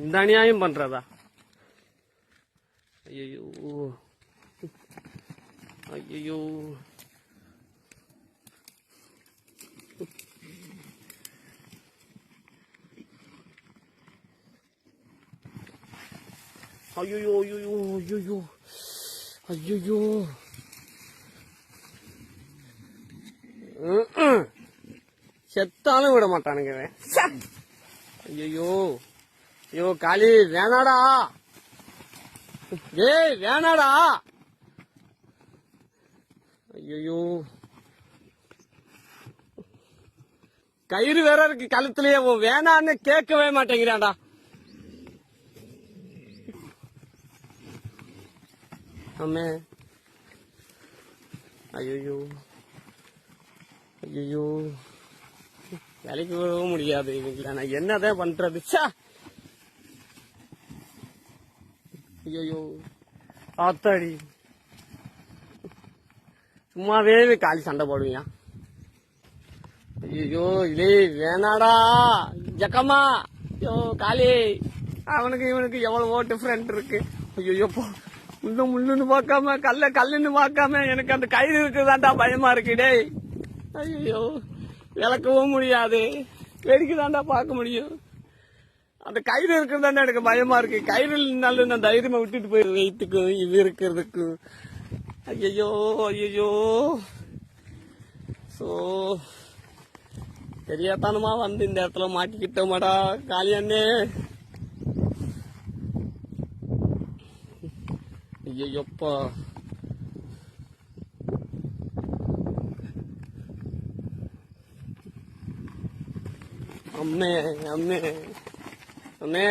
இந்த அநியாயம் பண்றதா? ஐயோ ஐயோ ஐயோ ஐயோ ஐயோ ஐயோ செத்தாலும் விட மாட்டானுங்க. ஐயோ ஐயோ காளி வேணாடா, ஏய் வேணாடா. ஐயோ கயிறு வேற இருக்கு கழுத்துலயே, வேணான்னு கேட்கவே மாட்டேங்கிறான்டா. அம்மே ஐயோ ஐயோ வேலைக்கு விடவும் முடியாது இவங்கள, நான் என்னதான் பண்றது? ஐயோ ஆத்தாடி, சும்மாவே காலி சண்டை போடுவீங்க. ஐயோ இல்லே வேணாடா ஜக்கம்மா. ஐயோ காளி, அவனுக்கு இவனுக்கு எவ்வளவோ டிஃபரெண்ட் இருக்கு. ஐயோ முள்ளுன்னு பார்க்காம கல்லுன்னு பார்க்காம எனக்கு அந்த கயிறு இருக்குதான்டா பயமா இருக்கு. டேய் ஐயோ விளக்கவும் முடியாது, வேடிக்கை தாண்டா பார்க்க முடியும். அந்த கயிறு இருக்கிறதாண்டா எனக்கு பயமா இருக்கு. கயிறு இருந்தாலும் நான் தைரியமா விட்டுட்டு போய் வைத்துக்கும் இது இருக்கிறதுக்கும். ஐயோ ஐயோ சோ தெரியாதானமா வந்து இந்த இடத்துல மாட்டிக்கிட்டோமாடா காளியண்ணே. ஐயோப்பா அம்மே அம்மே அம்மே